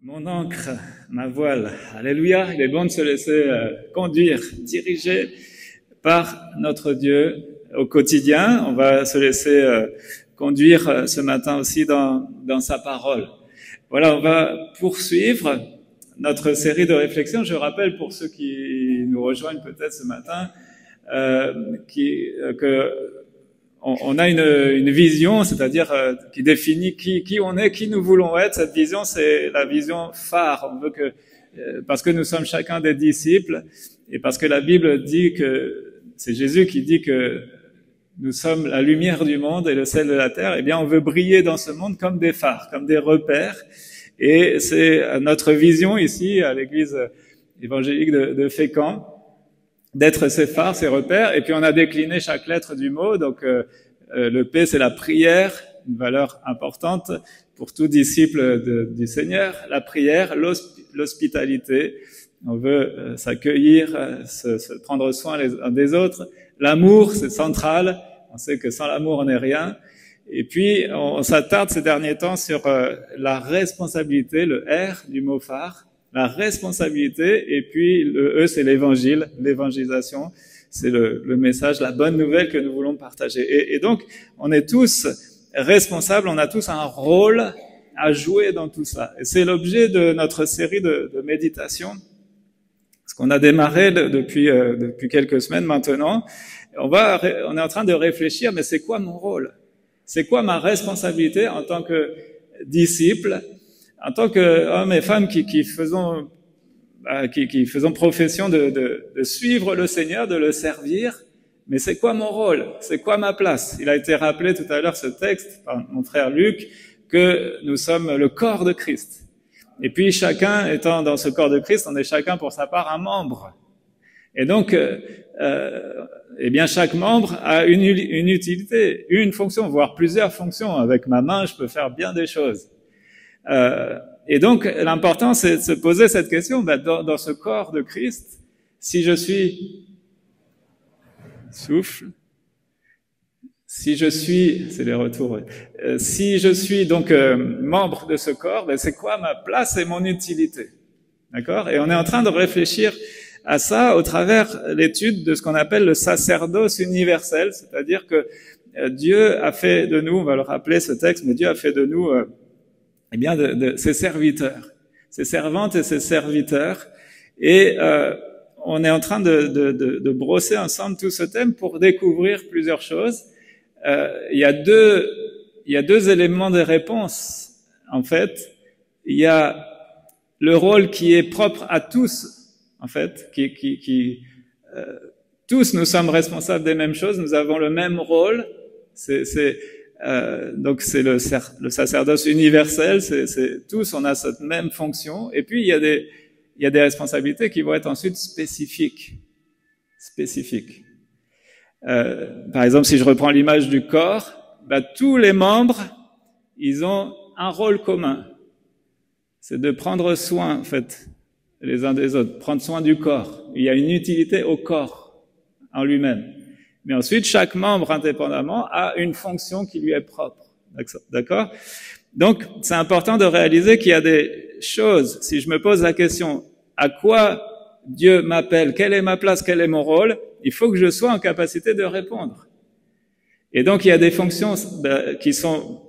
Mon ancre, ma voile. Alléluia, il est bon de se laisser conduire, diriger par notre Dieu au quotidien. On va se laisser conduire ce matin aussi dans sa parole. Voilà, on va poursuivre notre série de réflexions. Je rappelle pour ceux qui nous rejoignent peut-être ce matin on a une vision, c'est-à-dire qui définit qui on est, qui nous voulons être. Cette vision, c'est la vision phare. On veut que, parce que nous sommes chacun des disciples, et parce que la Bible dit que c'est Jésus qui dit que nous sommes la lumière du monde et le sel de la terre. Eh bien, on veut briller dans ce monde comme des phares, comme des repères. Et c'est notre vision ici à l'Église évangélique de Fécamp, d'être ces phares, ces repères. Et puis on a décliné chaque lettre du mot. Donc le P, c'est la prière, une valeur importante pour tout disciple du Seigneur. La prière, l'hospitalité, on veut s'accueillir, se prendre soin les uns des autres. L'amour, c'est central, on sait que sans l'amour on n'est rien. Et puis on s'attarde ces derniers temps sur la responsabilité, le R du mot phare, la responsabilité, et puis le E, c'est l'évangile, l'évangélisation, c'est le message, la bonne nouvelle que nous voulons partager. Et donc, on est tous responsables, on a tous un rôle à jouer dans tout ça. Et c'est l'objet de notre série de méditation, ce qu'on a démarré depuis quelques semaines maintenant. On est en train de réfléchir, mais c'est quoi mon rôle? C'est quoi ma responsabilité en tant que disciple? En tant qu'hommes et femmes qui faisons profession de suivre le Seigneur, de le servir, mais c'est quoi mon rôle? C'est quoi ma place? Il a été rappelé tout à l'heure ce texte par mon frère Luc que nous sommes le corps de Christ. Et puis chacun étant dans ce corps de Christ, on est chacun pour sa part un membre. Et donc, eh bien chaque membre a une utilité, une fonction, voire plusieurs fonctions. Avec ma main, je peux faire bien des choses. Et donc, l'important, c'est de se poser cette question, dans ce corps de Christ, si je suis, c'est les retours, si je suis donc membre de ce corps, c'est quoi ma place et mon utilité? D'accord? Et on est en train de réfléchir à ça au travers l'étude de ce qu'on appelle le sacerdoce universel, c'est-à-dire que Dieu a fait de nous, on va le rappeler ce texte, mais Dieu a fait de nous eh bien, de ses serviteurs, ses servantes et ses serviteurs. Et on est en train de brosser ensemble tout ce thème pour découvrir plusieurs choses. Il y a deux éléments de réponse, en fait. Il y a le rôle qui est propre à tous, en fait, tous nous sommes responsables des mêmes choses, nous avons le même rôle. Donc c'est le sacerdoce universel, c'est tous on a cette même fonction. Et puis il y a des responsabilités qui vont être ensuite spécifiques. Par exemple, si je reprends l'image du corps, tous les membres, ils ont un rôle commun. C'est de prendre soin, en fait, les uns des autres, prendre soin du corps. Il y a une utilité au corps en lui-même. Mais ensuite, chaque membre indépendamment a une fonction qui lui est propre. D'accord? Donc, c'est important de réaliser qu'il y a des choses. Si je me pose la question, à quoi Dieu m'appelle? Quelle est ma place? Quel est mon rôle? Il faut que je sois en capacité de répondre. Et donc, il y a des fonctions qui sont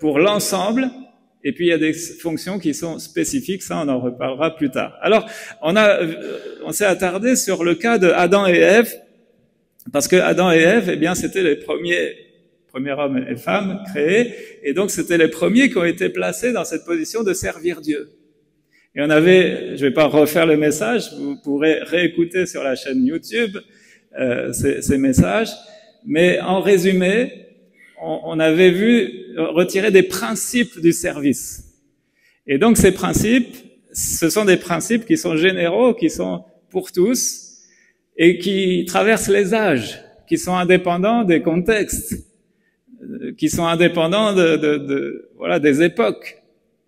pour l'ensemble, et puis il y a des fonctions qui sont spécifiques. Ça, on en reparlera plus tard. Alors, on s'est attardé sur le cas de Adam et Ève, parce que Adam et Ève, eh bien, c'était les premiers hommes et femmes créés, et donc c'était les premiers qui ont été placés dans cette position de servir Dieu. Et je vais pas refaire le message, vous pourrez réécouter sur la chaîne YouTube ces messages, mais en résumé, on avait vu retirer des principes du service. Et donc ces principes, ce sont des principes qui sont généraux, qui sont pour tous, et qui traversent les âges, qui sont indépendants des contextes, qui sont indépendants voilà, des époques,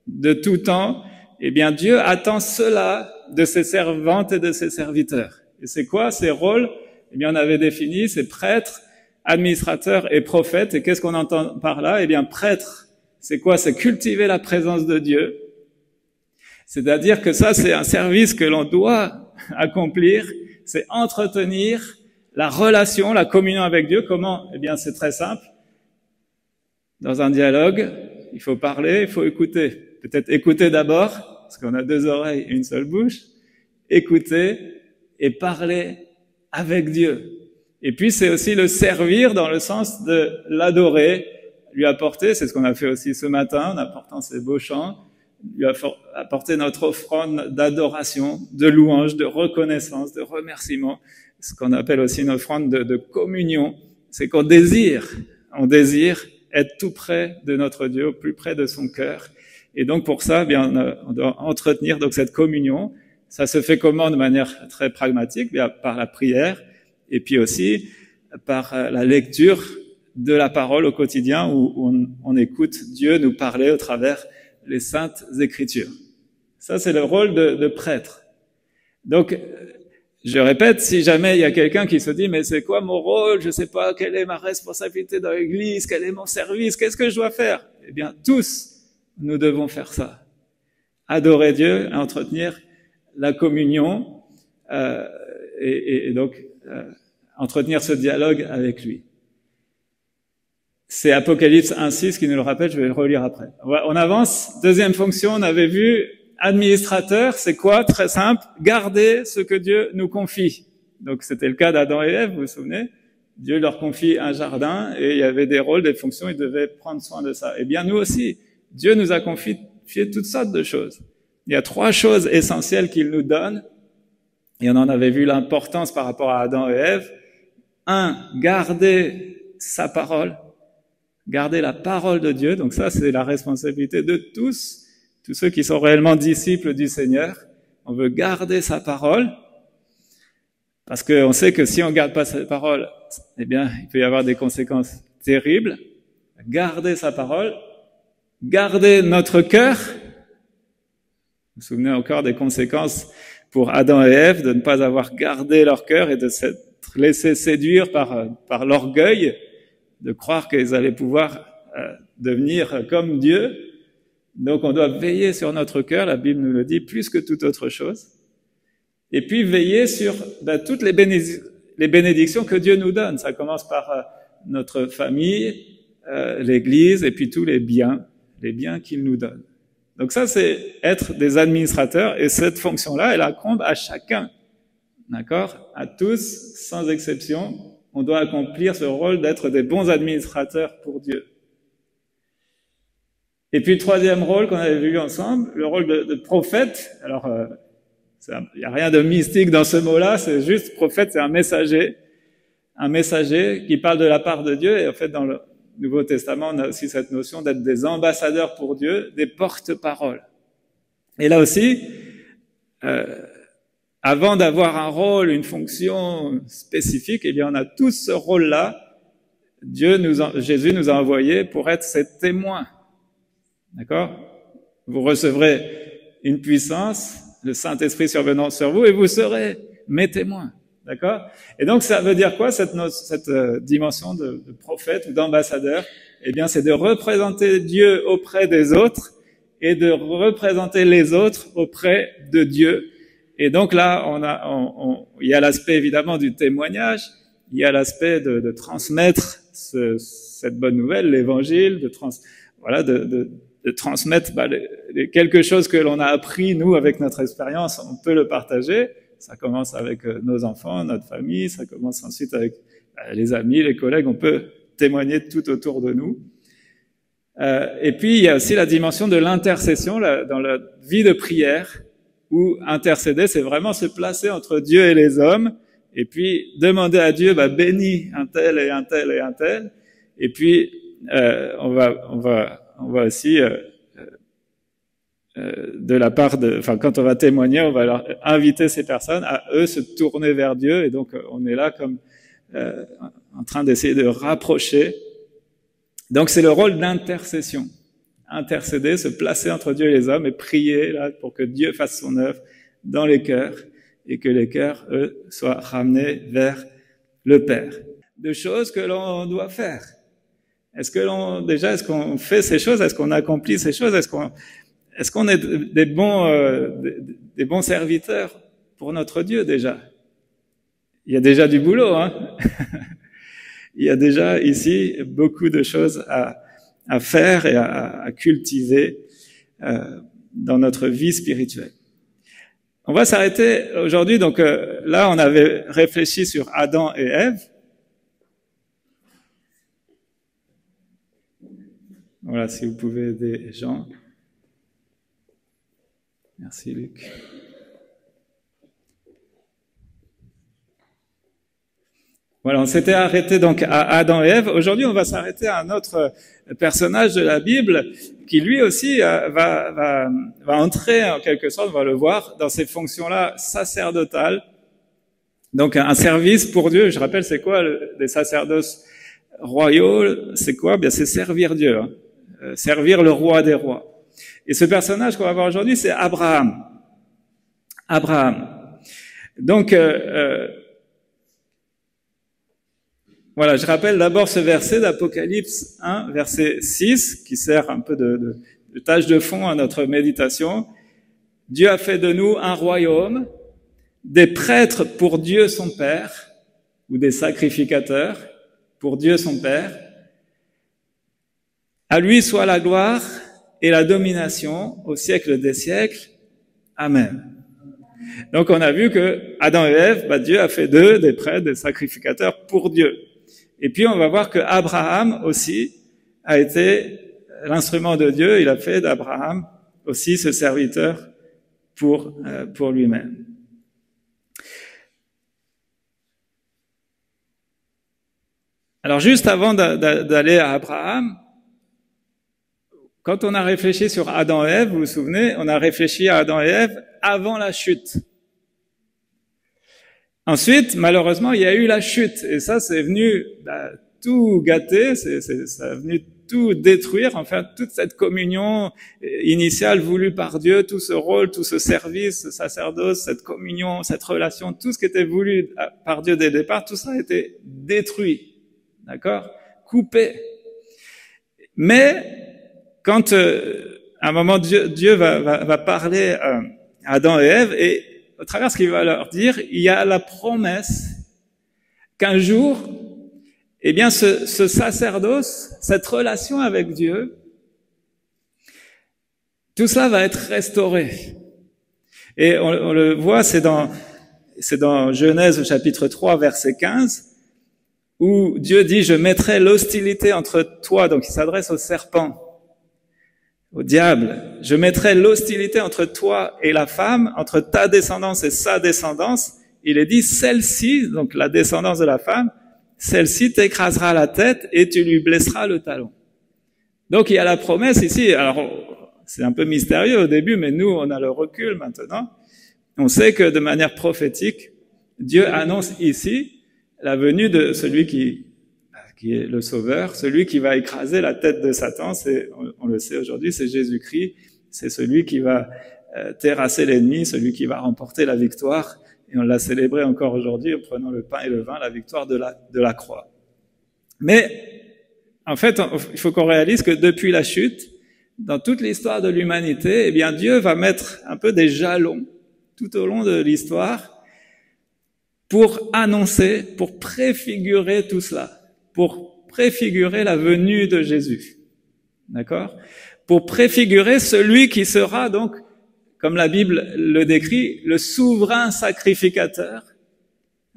de tout temps. Eh bien, Dieu attend cela de ses servantes et de ses serviteurs. Et c'est quoi ces rôles? Eh bien, on avait défini, c'est prêtres, administrateurs et prophètes. Et qu'est-ce qu'on entend par là? Eh bien, prêtre, c'est quoi? C'est cultiver la présence de Dieu. C'est-à-dire que ça, c'est un service que l'on doit accomplir, c'est entretenir la relation, la communion avec Dieu. Comment? Eh bien, c'est très simple. Dans un dialogue, il faut parler, il faut écouter. Peut-être écouter d'abord, parce qu'on a 2 oreilles et une seule bouche. Écouter et parler avec Dieu. Et puis, c'est aussi le servir dans le sens de l'adorer, lui apporter, c'est ce qu'on a fait aussi ce matin, en apportant ces beaux chants, lui apporter notre offrande d'adoration, de louange, de reconnaissance, de remerciement, ce qu'on appelle aussi une offrande de communion. C'est qu'on désire être tout près de notre Dieu, au plus près de son cœur. Et donc pour ça, bien, on doit entretenir donc cette communion. Ça se fait comment? De manière très pragmatique, bien, par la prière, et puis aussi par la lecture de la parole au quotidien, où on écoute Dieu nous parler au travers les saintes écritures. Ça, c'est le rôle de prêtre. Donc, je répète, si jamais il y a quelqu'un qui se dit, mais c'est quoi mon rôle? Je sais pas, quelle est ma responsabilité dans l'église? Quel est mon service? Qu'est-ce que je dois faire? Eh bien, tous, nous devons faire ça. Adorer Dieu, entretenir la communion, et donc, entretenir ce dialogue avec lui. C'est Apocalypse 1.6 qui nous le rappelle, je vais le relire après. On avance. Deuxième fonction, on avait vu administrateur, c'est quoi? Très simple, garder ce que Dieu nous confie. Donc c'était le cas d'Adam et Ève, vous vous souvenez? Dieu leur confie un jardin et il y avait des rôles, des fonctions, ils devaient prendre soin de ça. Eh bien nous aussi, Dieu nous a confié toutes sortes de choses. Il y a 3 choses essentielles qu'il nous donne, et on en avait vu l'importance par rapport à Adam et Ève. 1, garder sa parole. Garder la parole de Dieu, donc ça c'est la responsabilité de tous ceux qui sont réellement disciples du Seigneur. On veut garder sa parole, parce qu'on sait que si on ne garde pas sa parole, eh bien il peut y avoir des conséquences terribles. Garder sa parole, garder notre cœur. Vous vous souvenez encore des conséquences pour Adam et Ève de ne pas avoir gardé leur cœur et de s'être laissé séduire par l'orgueil, de croire qu'ils allaient pouvoir devenir comme Dieu. Donc on doit veiller sur notre cœur, la Bible nous le dit, plus que toute autre chose. Et puis veiller sur toutes les bénédictions que Dieu nous donne. Ça commence par notre famille, l'Église, et puis tous les biens qu'il nous donne. Donc ça, c'est être des administrateurs, et cette fonction-là, elle incombe à chacun. D'accord? À tous, sans exception. On doit accomplir ce rôle d'être des bons administrateurs pour Dieu. Et puis, le 3e rôle qu'on avait vu ensemble, le rôle de prophète. Alors, il n'y a rien de mystique dans ce mot-là, c'est juste prophète, c'est un messager qui parle de la part de Dieu. Et en fait, dans le Nouveau Testament, on a aussi cette notion d'être des ambassadeurs pour Dieu, des porte-paroles. Et là aussi, avant d'avoir un rôle, une fonction spécifique, eh bien, on a tous ce rôle-là. Jésus nous a envoyés pour être ses témoins. D'accord? Vous recevrez une puissance, le Saint-Esprit survenant sur vous, et vous serez mes témoins. D'accord? Et donc, ça veut dire quoi, cette dimension de prophète ou d'ambassadeur? Eh bien, c'est de représenter Dieu auprès des autres et de représenter les autres auprès de Dieu. Et donc là, il y a l'aspect évidemment du témoignage, il y a l'aspect de transmettre cette bonne nouvelle, l'évangile, de transmettre quelque chose que l'on a appris, nous, avec notre expérience, on peut le partager. Ça commence avec nos enfants, notre famille, ça commence ensuite avec les amis, les collègues, on peut témoigner tout autour de nous. Et puis, il y a aussi la dimension de l'intercession dans la vie de prière, où intercéder, c'est vraiment se placer entre Dieu et les hommes, et puis demander à Dieu, bénis un tel et un tel et un tel, et puis on va aussi de la part quand on va témoigner, on va leur inviter ces personnes à eux se tourner vers Dieu, et donc on est là comme en train d'essayer de rapprocher. Donc c'est le rôle d'intercession. Intercéder, se placer entre Dieu et les hommes et prier là pour que Dieu fasse son œuvre dans les cœurs et que les cœurs, eux, soient ramenés vers le Père. De choses que l'on doit faire. Est-ce qu'on fait ces choses? Est-ce qu'on accomplit ces choses? est-ce qu'on est des bons serviteurs pour notre Dieu déjà? Il y a déjà du boulot, hein. Il y a déjà ici beaucoup de choses à faire et à cultiver dans notre vie spirituelle. On va s'arrêter aujourd'hui. Donc là, on avait réfléchi sur Adam et Ève. Voilà, si vous pouvez aider Jean. Merci Luc. Voilà, on s'était arrêté donc à Adam et Ève. Aujourd'hui, on va s'arrêter à un autre personnage de la Bible qui lui aussi va entrer en quelque sorte, on va le voir, dans ces fonctions-là sacerdotales. Donc un service pour Dieu. Je rappelle, c'est quoi les sacerdoces royaux? C'est quoi? Bien, c'est servir Dieu, hein. Servir le roi des rois. Et ce personnage qu'on va voir aujourd'hui, c'est Abraham. Abraham. Donc voilà, je rappelle d'abord ce verset d'Apocalypse 1, verset 6, qui sert un peu de tâche de fond à notre méditation. Dieu a fait de nous un royaume, des prêtres pour Dieu son Père, ou des sacrificateurs pour Dieu son Père. À lui soit la gloire et la domination au siècle des siècles. Amen. Donc on a vu que Adam et Ève, Dieu a fait d'eux des prêtres, des sacrificateurs pour Dieu. Et puis on va voir que Abraham aussi a été l'instrument de Dieu. Il a fait d'Abraham aussi ce serviteur pour lui-même. Alors juste avant d'aller à Abraham, quand on a réfléchi sur Adam et Ève, vous vous souvenez, on a réfléchi à Adam et Ève avant la chute. Ensuite, malheureusement, il y a eu la chute. Et ça, c'est venu tout gâter, ça est venu tout détruire, enfin, toute cette communion initiale voulue par Dieu, tout ce rôle, tout ce service, ce sacerdoce, cette communion, cette relation, tout ce qui était voulu par Dieu dès le départ, tout ça a été détruit. D'accord? Coupé. Mais, quand à un moment Dieu va parler à Adam et Ève, et au travers de ce qu'il va leur dire, il y a la promesse qu'un jour, eh bien, ce sacerdoce, cette relation avec Dieu, tout ça va être restauré. Et on le voit, c'est dans Genèse au chapitre 3, verset 15, où Dieu dit, je mettrai l'hostilité entre toi, donc il s'adresse au serpent, au diable. Je mettrai l'hostilité entre toi et la femme, entre ta descendance et sa descendance. Il est dit, celle-ci, donc la descendance de la femme, celle-ci t'écrasera la tête et tu lui blesseras le talon. Donc il y a la promesse ici. Alors c'est un peu mystérieux au début, mais nous on a le recul maintenant. On sait que de manière prophétique, Dieu annonce ici la venue de celui qui est le Sauveur, celui qui va écraser la tête de Satan. On le sait aujourd'hui, c'est Jésus-Christ. C'est celui qui va terrasser l'ennemi, celui qui va remporter la victoire. Et on l'a célébré encore aujourd'hui en prenant le pain et le vin, la victoire de la croix. Mais en fait, il faut qu'on réalise que depuis la chute, dans toute l'histoire de l'humanité, eh bien Dieu va mettre un peu des jalons tout au long de l'histoire pour annoncer, pour préfigurer tout cela. Pour préfigurer la venue de Jésus. D'accord? Pour préfigurer celui qui sera donc, comme la Bible le décrit, le souverain sacrificateur.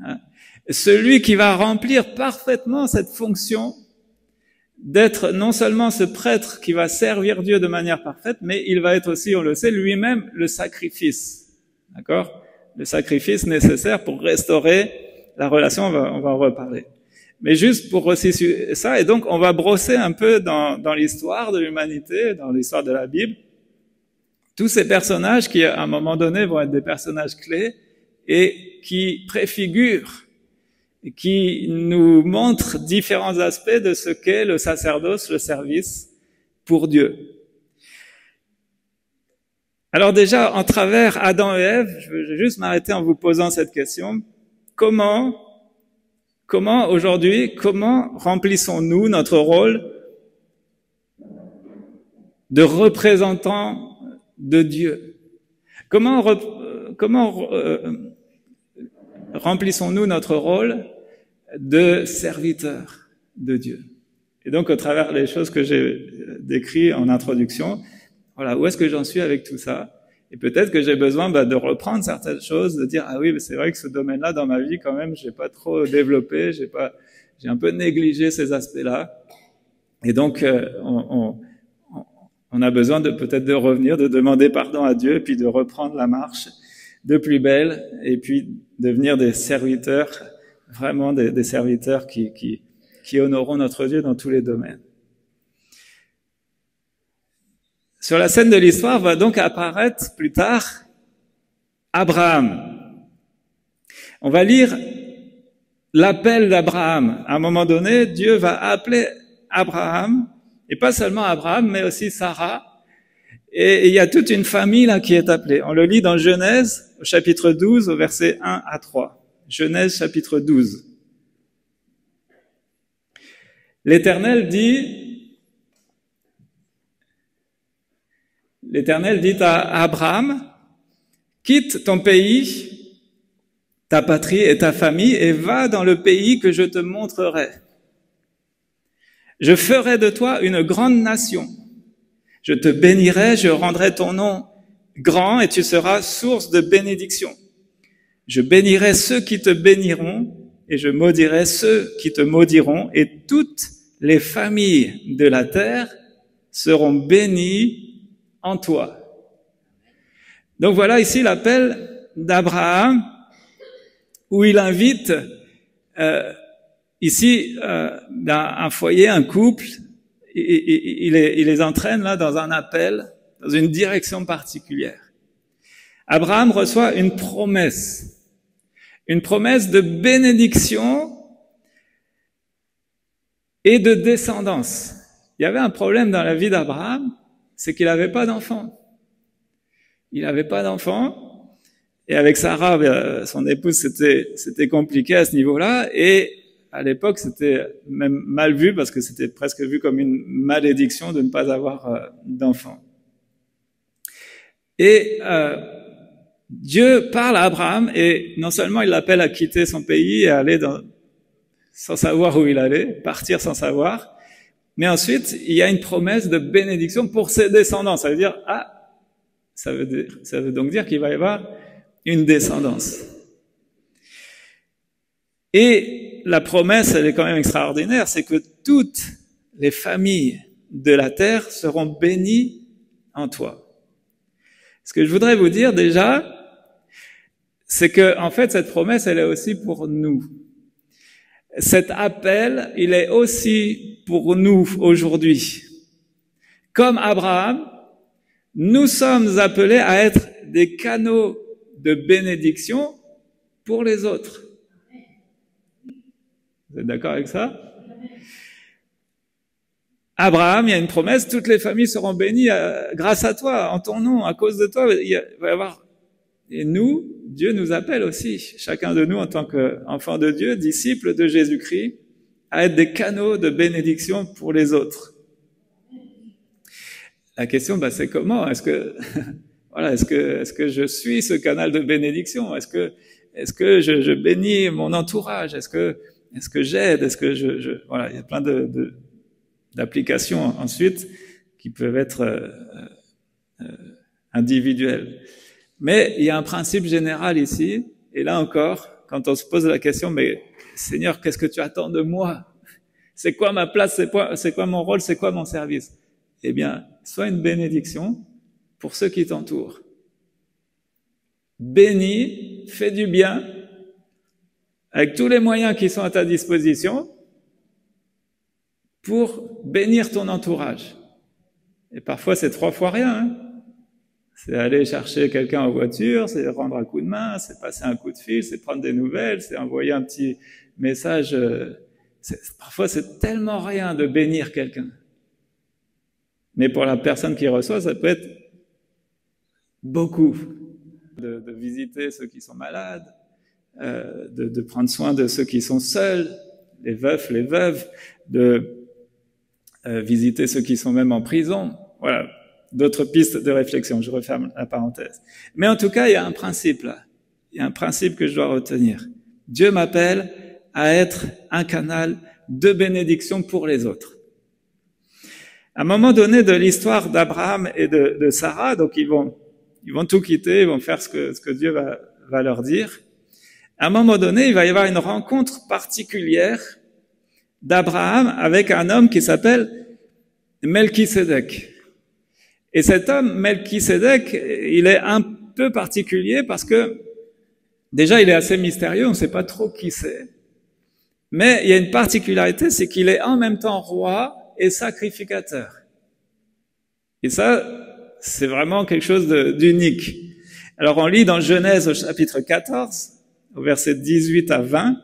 Hein? Celui qui va remplir parfaitement cette fonction d'être non seulement ce prêtre qui va servir Dieu de manière parfaite, mais il va être aussi, on le sait, lui-même le sacrifice. D'accord? Le sacrifice nécessaire pour restaurer la relation, on va en reparler. Mais juste pour resituer ça, et donc on va brosser un peu dans l'histoire de l'humanité, dans l'histoire de la Bible, tous ces personnages qui, à un moment donné, vont être des personnages clés et qui préfigurent, et qui nous montrent différents aspects de ce qu'est le sacerdoce, le service pour Dieu. Alors déjà, en travers Adam et Ève, je vais juste m'arrêter en vous posant cette question. Comment aujourd'hui, comment remplissons-nous notre rôle de représentants de Dieu. Comment remplissons-nous notre rôle de serviteur de Dieu? Et donc, au travers des choses que j'ai décrites en introduction, voilà, où est-ce que j'en suis avec tout ça? Et peut-être que j'ai besoin de reprendre certaines choses, de dire, ah oui, mais c'est vrai que ce domaine-là, dans ma vie, quand même, j'ai pas trop développé, j'ai un peu négligé ces aspects-là. Et donc, on a besoin peut-être de revenir, de demander pardon à Dieu, puis de reprendre la marche de plus belle, et puis devenir des serviteurs, vraiment des serviteurs qui honoreront notre Dieu dans tous les domaines. Sur la scène de l'histoire va donc apparaître plus tard Abraham. On va lire l'appel d'Abraham. À un moment donné, Dieu va appeler Abraham, et pas seulement Abraham, mais aussi Sarah. Et il y a toute une famille là qui est appelée. On le lit dans Genèse, au chapitre 12, au verset 1 à 3. Genèse, chapitre 12. L'Éternel dit à Abraham, quitte ton pays, ta patrie et ta famille, et va dans le pays que je te montrerai. Je ferai de toi une grande nation. Je te bénirai, je rendrai ton nom grand et tu seras source de bénédiction. Je bénirai ceux qui te béniront et je maudirai ceux qui te maudiront et toutes les familles de la terre seront bénies en toi. Donc voilà ici l'appel d'Abraham où il invite ici dans un foyer, un couple, il les entraîne là dans un appel, dans une direction particulière. Abraham reçoit une promesse de bénédiction et de descendance. Il y avait un problème dans la vie d'Abraham, c'est qu'il n'avait pas d'enfant. Il n'avait pas d'enfant, et avec Sarah, son épouse, c'était compliqué à ce niveau-là, et à l'époque, c'était même mal vu parce que c'était presque vu comme une malédiction de ne pas avoir d'enfant. Et Dieu parle à Abraham et non seulement il l'appelle à quitter son pays et à aller sans savoir où il allait, partir sans savoir, mais ensuite il y a une promesse de bénédiction pour ses descendants. Ça veut dire, ça veut donc dire qu'il va y avoir une descendance. Et la promesse, elle est quand même extraordinaire, c'est que toutes les familles de la terre seront bénies en toi. Ce que je voudrais vous dire déjà, c'est que en fait cette promesse, elle est aussi pour nous. Cet appel, il est aussi pour nous aujourd'hui. Comme Abraham, nous sommes appelés à être des canaux de bénédiction pour les autres. Vous êtes d'accord avec ça? Abraham, il y a une promesse, toutes les familles seront bénies grâce à toi, en ton nom, à cause de toi. Il va y avoir... Et nous, Dieu nous appelle aussi, chacun de nous en tant qu'enfants de Dieu, disciples de Jésus-Christ, à être des canaux de bénédiction pour les autres. La question, c'est comment? Est-ce que je suis ce canal de bénédiction? Est-ce que je bénis mon entourage? Est-ce que j'aide? Est-ce que voilà, il y a plein d'applications ensuite qui peuvent être individuelles. Mais il y a un principe général ici, et là encore, quand on se pose la question, mais Seigneur, qu'est-ce que tu attends de moi? C'est quoi ma place? C'est quoi mon rôle? C'est quoi mon service? Eh bien, sois une bénédiction pour ceux qui t'entourent. Bénis, fais du bien, avec tous les moyens qui sont à ta disposition, pour bénir ton entourage. Et parfois, c'est 3 fois rien, hein. C'est aller chercher quelqu'un en voiture, c'est rendre un coup de main, c'est passer un coup de fil, c'est prendre des nouvelles, c'est envoyer un petit message. Parfois, c'est tellement rien de bénir quelqu'un. Mais pour la personne qui reçoit, ça peut être beaucoup. De visiter ceux qui sont malades, de prendre soin de ceux qui sont seuls, les veufs, les veuves, de visiter ceux qui sont même en prison. Voilà. d'autres pistes de réflexion. Je referme la parenthèse. Mais en tout cas, il y a un principe là. Il y a un principe que je dois retenir. Dieu m'appelle à être un canal de bénédiction pour les autres. À un moment donné de l'histoire d'Abraham et de Sarah, donc ils vont tout quitter, ils vont faire ce que Dieu va leur dire. À un moment donné, il va y avoir une rencontre particulière d'Abraham avec un homme qui s'appelle Melchisédek. Et cet homme, Melchisédek, il est un peu particulier parce que déjà, il est assez mystérieux, on ne sait pas trop qui c'est. Mais il y a une particularité, c'est qu'il est en même temps roi et sacrificateur. Et ça, c'est vraiment quelque chose d'unique. Alors on lit dans Genèse au chapitre 14, au verset 18 à 20.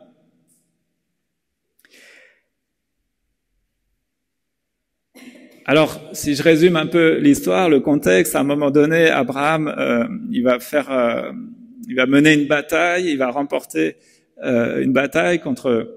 Alors, si je résume un peu l'histoire, le contexte, à un moment donné, Abraham, il va mener une bataille, il va remporter une bataille contre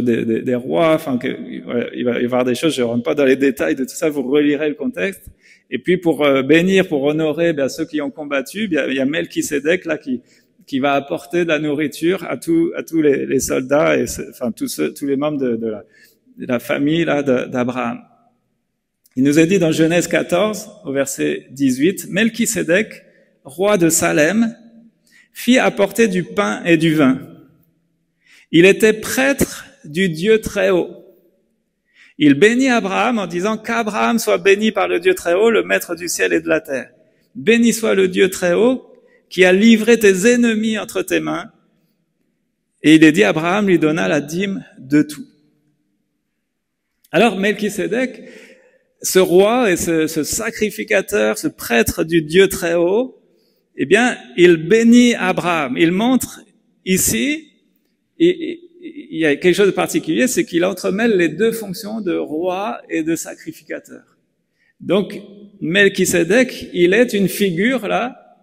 des rois, enfin, il va y avoir des choses, je ne rentre pas dans les détails de tout ça, vous relirez le contexte. Et puis pour bénir, pour honorer ceux qui ont combattu, il y a Melchisédek là qui va apporter de la nourriture à tous les soldats et enfin tous les membres de la famille là d'Abraham. Il nous est dit dans Genèse 14 au verset 18, Melchisédek, roi de Salem, fit apporter du pain et du vin. Il était prêtre du Dieu Très-Haut. Il bénit Abraham en disant qu'Abraham soit béni par le Dieu Très-Haut, le maître du ciel et de la terre. Béni soit le Dieu Très-Haut qui a livré tes ennemis entre tes mains. Et il est dit, Abraham lui donna la dîme de tout. Alors Melchisédek, ce roi et ce sacrificateur, ce prêtre du Dieu Très-Haut, eh bien, il bénit Abraham. Il montre ici, et il y a quelque chose de particulier, c'est qu'il entremêle les deux fonctions de roi et de sacrificateur. Donc, Melchisédek, il est une figure, là,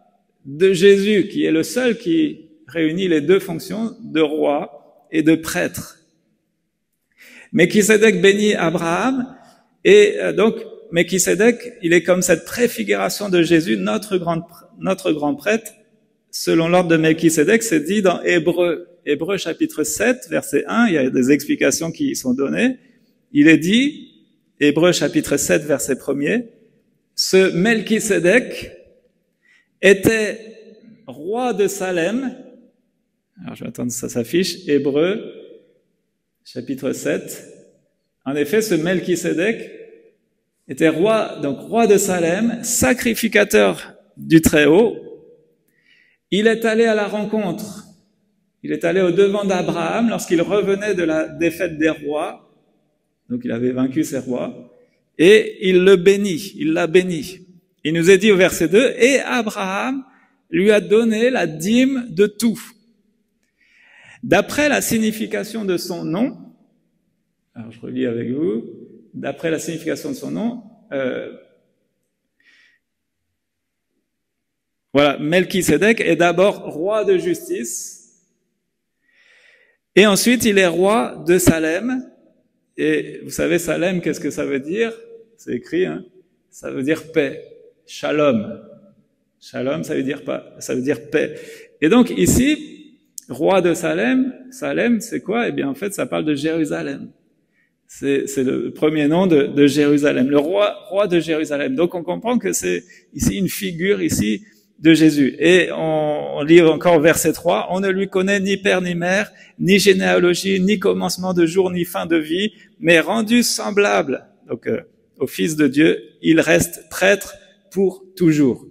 de Jésus, qui est le seul qui réunit les deux fonctions de roi et de prêtre. Melchisédek bénit Abraham, et donc, Melchisédek, il est comme cette préfiguration de Jésus, notre grand prêtre. Selon l'ordre de Melchisédek, c'est dit dans Hébreux chapitre 7, verset 1, il y a des explications qui y sont données. Il est dit, Hébreux chapitre 7, verset 1er, ce Melchisédek était roi de Salem. Alors je vais attendre que ça s'affiche. Hébreux chapitre 7. En effet, ce Melchisédek était roi de Salem, sacrificateur du Très-Haut. Il est allé à la rencontre. Il est allé au devant d'Abraham lorsqu'il revenait de la défaite des rois. Donc il avait vaincu ces rois. Et il l'a béni. Il nous est dit au verset 2, et Abraham lui a donné la dîme de tout. D'après la signification de son nom, alors je relis avec vous, d'après la signification de son nom, voilà, Melchisédek est d'abord roi de justice, et ensuite il est roi de Salem, et vous savez Salem, qu'est-ce que ça veut dire? C'est écrit, hein, ça veut dire paix, shalom. Shalom, ça veut dire paix. Et donc ici, roi de Salem, c'est quoi? Eh bien en fait, ça parle de Jérusalem. C'est le premier nom de Jérusalem, le roi de Jérusalem. Donc on comprend que c'est ici une figure ici de Jésus. Et on lit encore verset 3, on ne lui connaît ni père ni mère, ni généalogie, ni commencement de jour, ni fin de vie, mais rendu semblable donc au Fils de Dieu, il reste prêtre pour toujours.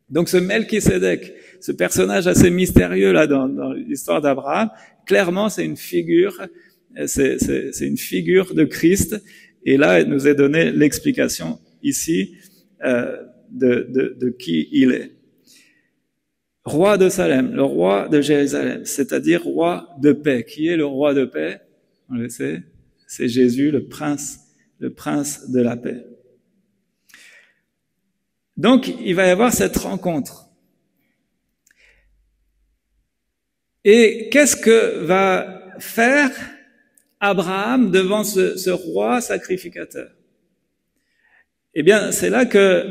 Donc ce Melchisédek, ce personnage assez mystérieux là dans l'histoire d'Abraham, clairement c'est une figure de Christ, et là il nous est donné l'explication ici de qui il est. Roi de Salem, le roi de Jérusalem, c'est-à-dire roi de paix. Qui est le roi de paix? On le sait, c'est Jésus, le prince de la paix. Donc il va y avoir cette rencontre. Et qu'est-ce que va faire Abraham devant ce roi sacrificateur? Eh bien, c'est là que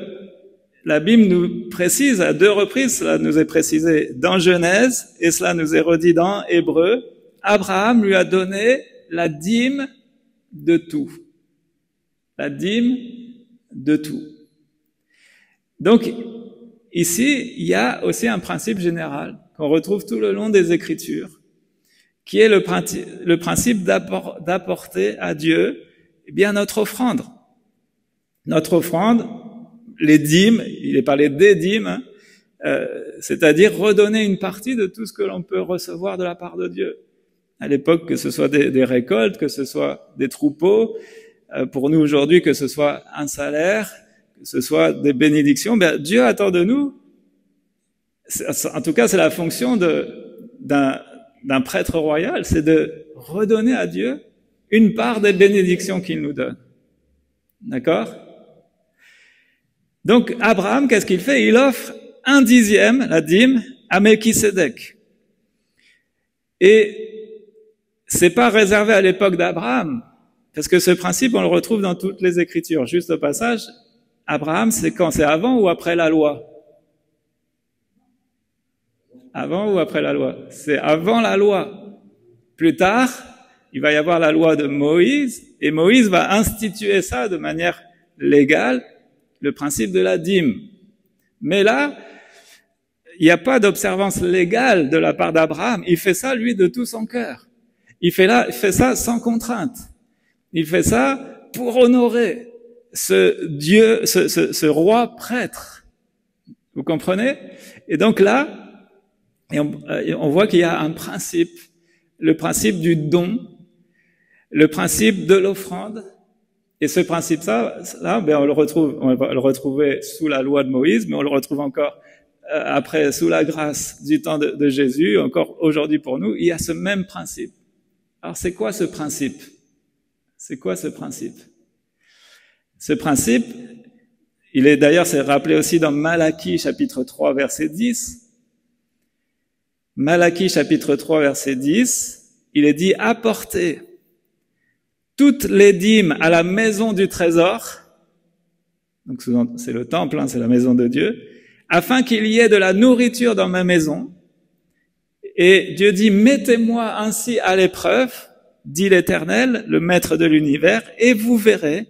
la Bible nous précise à 2 reprises, cela nous est précisé dans Genèse et cela nous est redit dans Hébreux, Abraham lui a donné la dîme de tout. La dîme de tout. Donc, ici, il y a aussi un principe général qu'on retrouve tout le long des Écritures, qui est le principe d'apporter à Dieu, eh bien, notre offrande. Notre offrande, les dîmes, il est parlé des dîmes, c'est-à-dire redonner une partie de tout ce que l'on peut recevoir de la part de Dieu. À l'époque, que ce soit des récoltes, que ce soit des troupeaux, pour nous aujourd'hui, que ce soit un salaire, que ce soit des bénédictions, ben, Dieu attend de nous, en tout cas c'est la fonction d'un prêtre royal, c'est de redonner à Dieu une part des bénédictions qu'il nous donne. D'accord? Donc Abraham, qu'est-ce qu'il fait? Il offre 1/10, la dîme, à Melchisédek. Et c'est pas réservé à l'époque d'Abraham, parce que ce principe, on le retrouve dans toutes les Écritures. Juste au passage, Abraham, c'est quand? C'est avant ou après la loi? Avant ou après la loi? C'est avant la loi. Plus tard, il va y avoir la loi de Moïse, et Moïse va instituer ça de manière légale, le principe de la dîme. Mais là, il n'y a pas d'observance légale de la part d'Abraham. Il fait ça, lui, de tout son cœur. Il fait ça sans contrainte. Il fait ça pour honorer ce Dieu, ce roi prêtre. Vous comprenez? Et donc là, on voit qu'il y a un principe, le principe du don, le principe de l'offrande. Et ce principe-là, ben on va le retrouver sous la loi de Moïse, mais on le retrouve encore après sous la grâce du temps de Jésus, encore aujourd'hui pour nous. Il y a ce même principe. Alors c'est quoi ce principe? C'est quoi ce principe? Ce principe, il est d'ailleurs, c'est rappelé aussi dans Malachie chapitre 3 verset 10. Malachie chapitre 3 verset 10, il est dit « Apportez toutes les dîmes à la maison du trésor », donc c'est le temple, c'est la maison de Dieu, « afin qu'il y ait de la nourriture dans ma maison. » Et Dieu dit « Mettez-moi ainsi à l'épreuve, dit l'Éternel, le Maître de l'univers, et vous verrez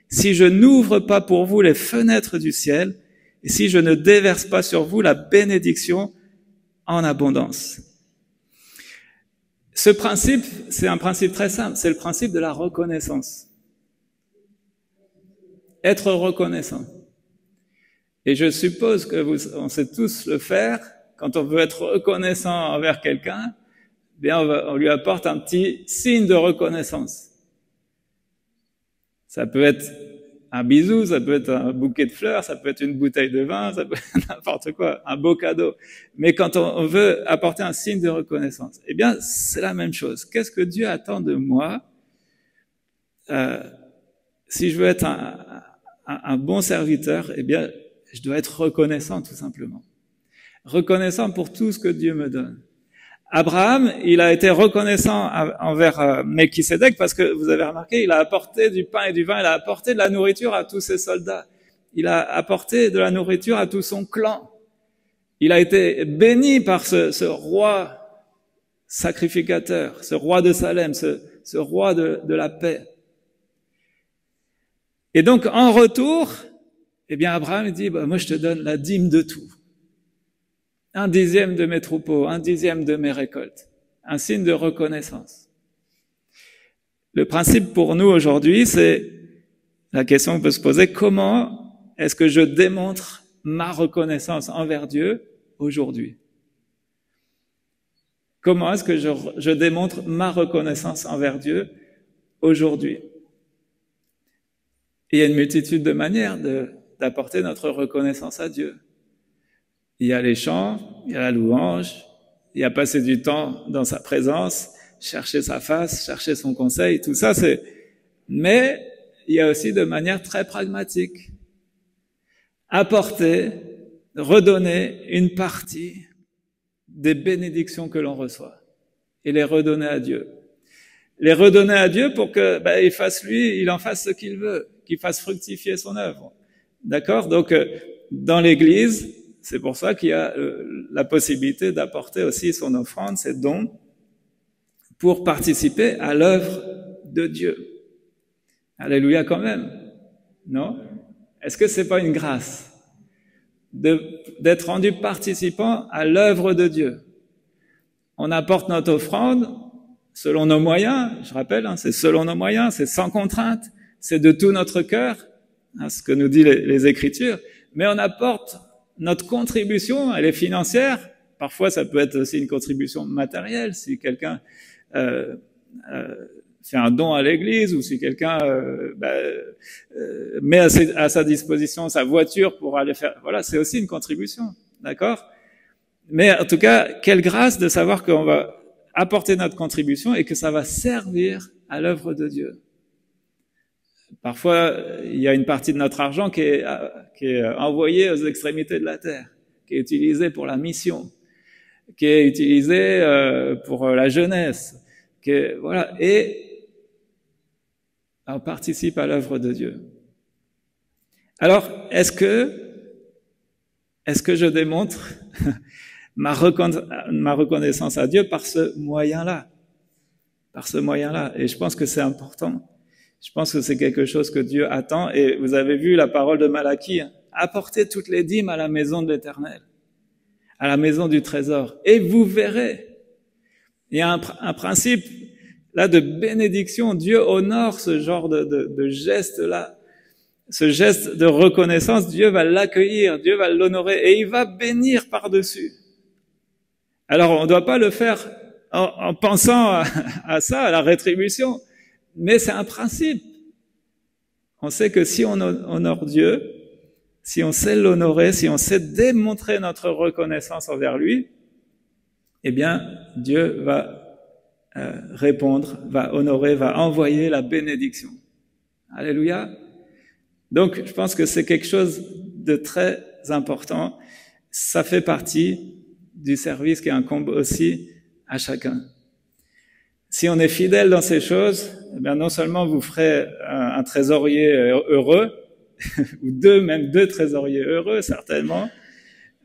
si je n'ouvre pas pour vous les fenêtres du ciel, et si je ne déverse pas sur vous la bénédiction en abondance. » Ce principe, c'est un principe très simple, c'est le principe de la reconnaissance. Être reconnaissant. Et je suppose que on sait tous le faire, quand on veut être reconnaissant envers quelqu'un, bien on lui apporte un petit signe de reconnaissance. Ça peut être un bisou, ça peut être un bouquet de fleurs, ça peut être une bouteille de vin, ça peut être n'importe quoi, un beau cadeau. Mais quand on veut apporter un signe de reconnaissance, eh bien, c'est la même chose. Qu'est-ce que Dieu attend de moi si je veux être un bon serviteur, eh bien, je dois être reconnaissant tout simplement. Reconnaissant pour tout ce que Dieu me donne. Abraham, il a été reconnaissant envers Melchisédek parce que, vous avez remarqué, il a apporté du pain et du vin, il a apporté de la nourriture à tous ses soldats. Il a apporté de la nourriture à tout son clan. Il a été béni par ce roi sacrificateur, ce roi de Salem, ce roi de la paix. Et donc, en retour, eh bien, Abraham il dit, moi je te donne la dîme de tout. 1/10 de mes troupeaux, 1/10 de mes récoltes. Un signe de reconnaissance. Le principe pour nous aujourd'hui, c'est la question qu'on peut se poser, comment est-ce que je démontre ma reconnaissance envers Dieu aujourd'hui? Comment est-ce que je démontre ma reconnaissance envers Dieu aujourd'hui? Il y a une multitude de manières d'apporter notre reconnaissance à Dieu. Il y a les chants, il y a la louange, il y a passer du temps dans sa présence, chercher sa face, chercher son conseil, tout ça c'est... Mais il y a aussi de manière très pragmatique. Apporter, redonner une partie des bénédictions que l'on reçoit et les redonner à Dieu. Les redonner à Dieu pour que il en fasse ce qu'il veut, qu'il fasse fructifier son œuvre. D'accord? Donc, dans l'Église, c'est pour ça qu'il y a la possibilité d'apporter aussi son offrande, ses dons, pour participer à l'œuvre de Dieu. Alléluia quand même, non? Est-ce que c'est pas une grâce d'être rendu participant à l'œuvre de Dieu? On apporte notre offrande selon nos moyens, je rappelle, hein, c'est selon nos moyens, c'est sans contrainte, c'est de tout notre cœur, hein, ce que nous disent les Écritures, mais on apporte notre contribution, elle est financière, parfois ça peut être aussi une contribution matérielle, si quelqu'un fait un don à l'église ou si quelqu'un met à sa disposition sa voiture pour aller faire, voilà, c'est aussi une contribution, d'accord? Mais en tout cas, quelle grâce de savoir qu'on va apporter notre contribution et que ça va servir à l'œuvre de Dieu. Parfois, il y a une partie de notre argent qui est envoyée aux extrémités de la terre, qui est utilisée pour la mission, qui est utilisée pour la jeunesse, voilà, et on participe à l'œuvre de Dieu. Alors, est-ce que je démontre ma reconnaissance à Dieu par ce moyen-là? Par ce moyen-là. Et je pense que c'est important. Je pense que c'est quelque chose que Dieu attend. Et vous avez vu la parole de Malachie, hein, apportez toutes les dîmes à la maison de l'Éternel, à la maison du trésor, et vous verrez. Il y a un principe là de bénédiction. Dieu honore ce genre de geste-là. Ce geste de reconnaissance, Dieu va l'accueillir, Dieu va l'honorer et il va bénir par-dessus. Alors, on ne doit pas le faire en pensant à ça, à la rétribution, mais c'est un principe. On sait que si on honore Dieu, si on sait l'honorer, si on sait démontrer notre reconnaissance envers lui, eh bien, Dieu va répondre, va honorer, va envoyer la bénédiction. Alléluia. Donc, je pense que c'est quelque chose de très important. Ça fait partie du service qui incombe aussi à chacun. Si on est fidèle dans ces choses, eh bien non seulement vous ferez un trésorier heureux, ou même deux trésoriers heureux certainement,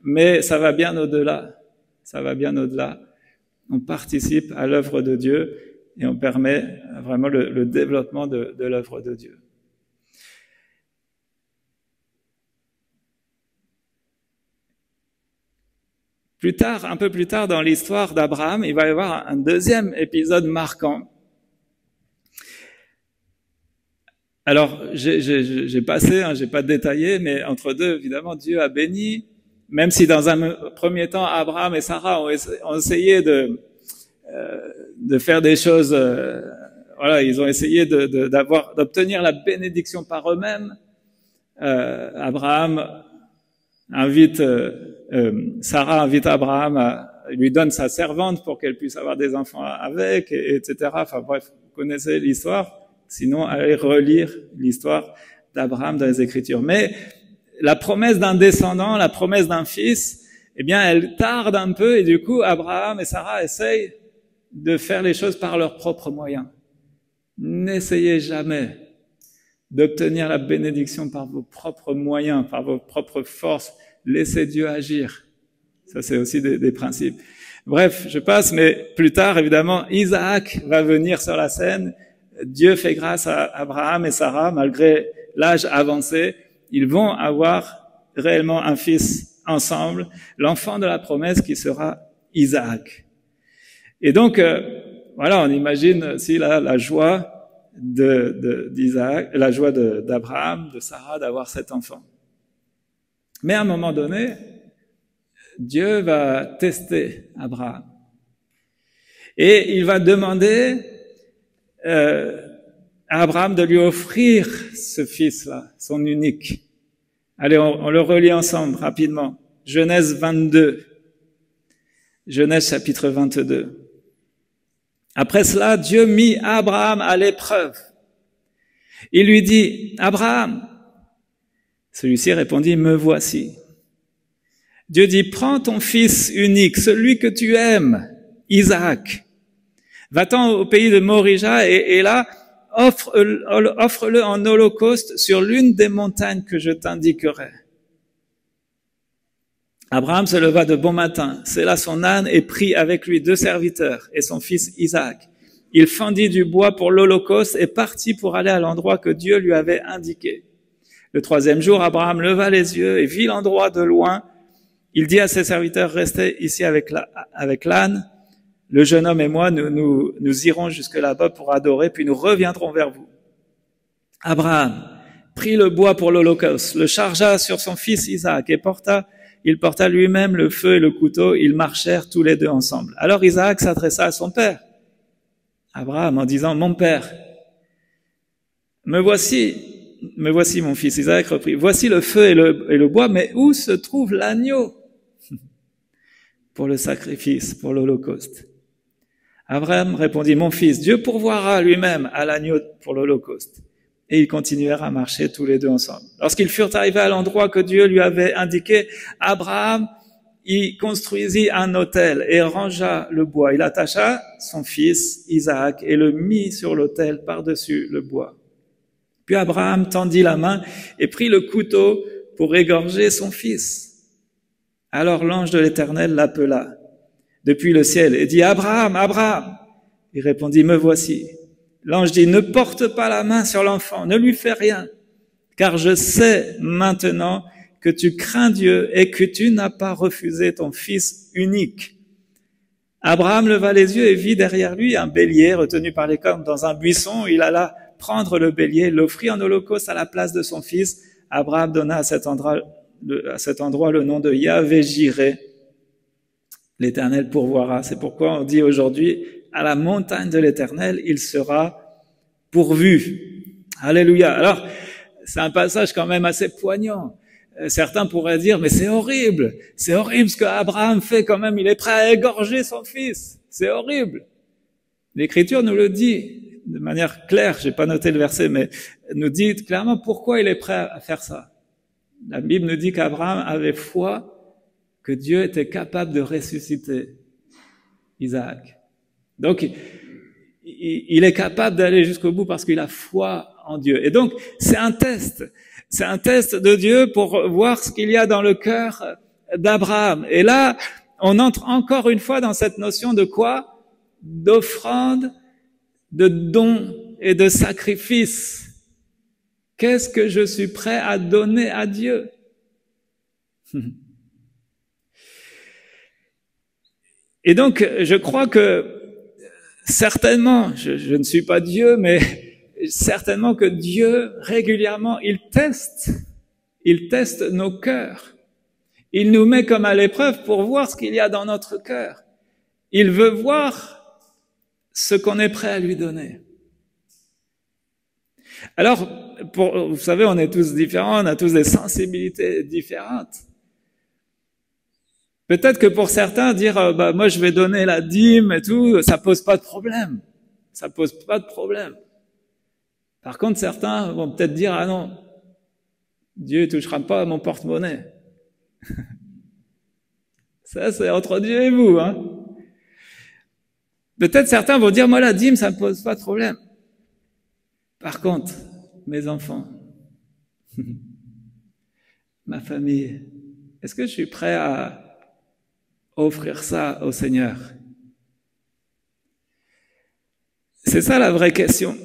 mais ça va bien au-delà. Ça va bien au-delà. On participe à l'œuvre de Dieu et on permet vraiment le développement de l'œuvre de Dieu. Plus tard, un peu plus tard dans l'histoire d'Abraham, il va y avoir un deuxième épisode marquant. Alors, j'ai passé, hein, j'ai pas détaillé, mais entre deux, évidemment, Dieu a béni, même si dans un premier temps, Abraham et Sarah ont essayé de faire des choses, voilà, ils ont essayé d'obtenir la bénédiction par eux-mêmes. Sarah invite Abraham, lui donne sa servante pour qu'elle puisse avoir des enfants avec, etc. Enfin bref, vous connaissez l'histoire. Sinon, allez relire l'histoire d'Abraham dans les Écritures. Mais la promesse d'un descendant, la promesse d'un fils, eh bien, elle tarde un peu et du coup, Abraham et Sarah essayent de faire les choses par leurs propres moyens. N'essayez jamais d'obtenir la bénédiction par vos propres moyens, par vos propres forces. Laissez Dieu agir. Ça, c'est aussi des principes. Bref, je passe, mais plus tard, évidemment, Isaac va venir sur la scène. Dieu fait grâce à Abraham et Sarah, malgré l'âge avancé. Ils vont avoir réellement un fils ensemble, l'enfant de la promesse qui sera Isaac. Et donc, voilà, on imagine aussi la joie d'Isaac, la joie d'Abraham, de Sarah d'avoir cet enfant. Mais à un moment donné, Dieu va tester Abraham. Et il va demander à Abraham de lui offrir ce fils-là, son unique. Allez, on le relit ensemble rapidement. Genèse 22. Genèse chapitre 22. Après cela, Dieu mit Abraham à l'épreuve. Il lui dit, Abraham, celui-ci répondit, me voici. Dieu dit, prends ton fils unique, celui que tu aimes, Isaac. Va-t'en au pays de Morija et là, offre-le en holocauste sur l'une des montagnes que je t'indiquerai. Abraham se leva de bon matin, sella son âne et prit avec lui 2 serviteurs et son fils Isaac. Il fendit du bois pour l'holocauste et partit pour aller à l'endroit que Dieu lui avait indiqué. Le 3e jour, Abraham leva les yeux et vit l'endroit de loin. Il dit à ses serviteurs, restez ici avec l'âne. Le jeune homme et moi, nous irons jusque là-bas pour adorer, puis nous reviendrons vers vous. Abraham prit le bois pour l'holocauste, le chargea sur son fils Isaac et il porta lui-même le feu et le couteau. Ils marchèrent tous les deux ensemble. Alors Isaac s'adressa à son père, Abraham, en disant, mon père, me voici mon fils. Isaac reprit, voici le feu et le bois, mais où se trouve l'agneau pour le sacrifice, pour l'holocauste? Abraham répondit, mon fils, Dieu pourvoira lui-même à l'agneau pour l'holocauste. Et ils continuèrent à marcher tous les deux ensemble. Lorsqu'ils furent arrivés à l'endroit que Dieu lui avait indiqué, Abraham y construisit un autel et rangea le bois. Il attacha son fils Isaac et le mit sur l'autel par-dessus le bois. Puis Abraham tendit la main et prit le couteau pour égorger son fils. Alors l'ange de l'Éternel l'appela depuis le ciel et dit, Abraham, Abraham. Il répondit, me voici. L'ange dit, ne porte pas la main sur l'enfant, ne lui fais rien, car je sais maintenant que tu crains Dieu et que tu n'as pas refusé ton fils unique. Abraham leva les yeux et vit derrière lui un bélier retenu par les cornes dans un buisson. Il alla prendre le bélier, l'offrit en holocauste à la place de son fils. Abraham donna à cet endroit le nom de Yahvé-Jiré. L'Éternel pourvoira. C'est pourquoi on dit aujourd'hui, à la montagne de l'Éternel, il sera pourvu. Alléluia. Alors, c'est un passage quand même assez poignant. Certains pourraient dire, mais c'est horrible ce que Abraham fait quand même, il est prêt à égorger son fils. C'est horrible. L'Écriture nous le dit de manière claire, j'ai pas noté le verset, mais nous dit clairement pourquoi il est prêt à faire ça. La Bible nous dit qu'Abraham avait foi que Dieu était capable de ressusciter Isaac. Donc, il est capable d'aller jusqu'au bout parce qu'il a foi en Dieu. Et donc, c'est un test. C'est un test de Dieu pour voir ce qu'il y a dans le cœur d'Abraham. Et là, on entre encore une fois dans cette notion de quoi? D'offrande, de don et de sacrifice. Qu'est-ce que je suis prêt à donner à Dieu? Et donc, je crois que certainement, je ne suis pas Dieu, mais certainement que Dieu, régulièrement, il teste nos cœurs. Il nous met comme à l'épreuve pour voir ce qu'il y a dans notre cœur. Il veut voir ce qu'on est prêt à lui donner. Alors, vous savez, on est tous différents, on a tous des sensibilités différentes. Peut-être que pour certains, dire moi je vais donner la dîme et tout, ça pose pas de problème. Ça pose pas de problème. Par contre, certains vont peut-être dire ah non, Dieu ne touchera pas à mon porte-monnaie. Ça, c'est entre Dieu et vous, hein. Peut-être certains vont dire moi la dîme, ça me pose pas de problème. Par contre, mes enfants, ma famille, est-ce que je suis prêt à offrir ça au Seigneur? C'est ça la vraie question.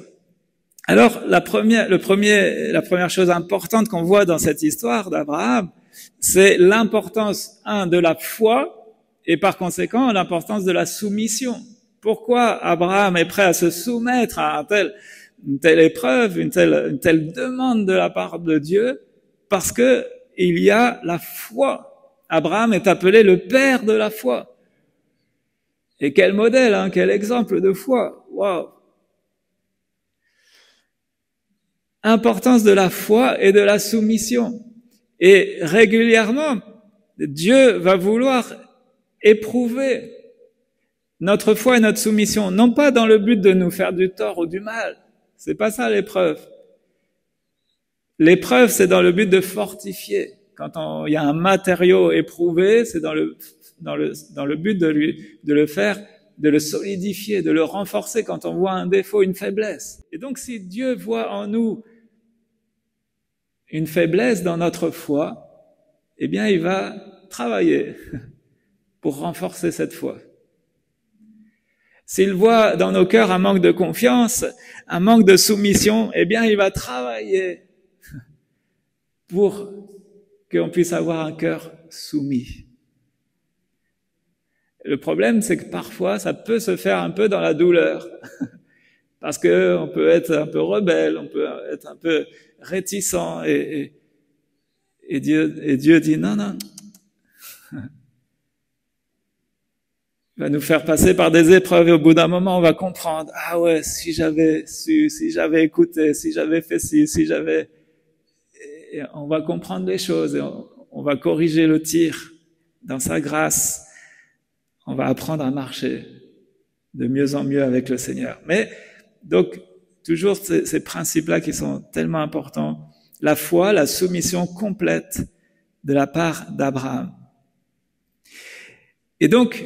Alors, la première chose importante qu'on voit dans cette histoire d'Abraham, c'est l'importance, de la foi et par conséquent l'importance de la soumission. Pourquoi Abraham est prêt à se soumettre à une telle épreuve, une telle demande de la part de Dieu? Parce que il y a la foi. Abraham est appelé le père de la foi. Et quel modèle, quel exemple de foi. Waouh! Importance de la foi et de la soumission. Et régulièrement, Dieu va vouloir éprouver notre foi et notre soumission, non pas dans le but de nous faire du tort ou du mal. C'est pas ça l'épreuve. L'épreuve, c'est dans le but de fortifier. Quand il y a un matériau éprouvé, c'est dans le but de le faire de le solidifier, de le renforcer quand on voit un défaut, une faiblesse. Et donc si Dieu voit en nous une faiblesse dans notre foi, eh bien il va travailler pour renforcer cette foi. S'il voit dans nos cœurs un manque de confiance, un manque de soumission, eh bien il va travailler pour qu'on puisse avoir un cœur soumis. Le problème, c'est que parfois, ça peut se faire un peu dans la douleur. Parce que on peut être un peu rebelle, on peut être un peu réticent, et Dieu dit non. Il va nous faire passer par des épreuves et au bout d'un moment, on va comprendre. Ah ouais, si j'avais su, si j'avais écouté, si j'avais fait ci, si j'avais... Et on va comprendre les choses et on va corriger le tir dans sa grâce. On va apprendre à marcher de mieux en mieux avec le Seigneur. Mais donc, toujours ces principes-là qui sont tellement importants. La foi, la soumission complète de la part d'Abraham. Et donc,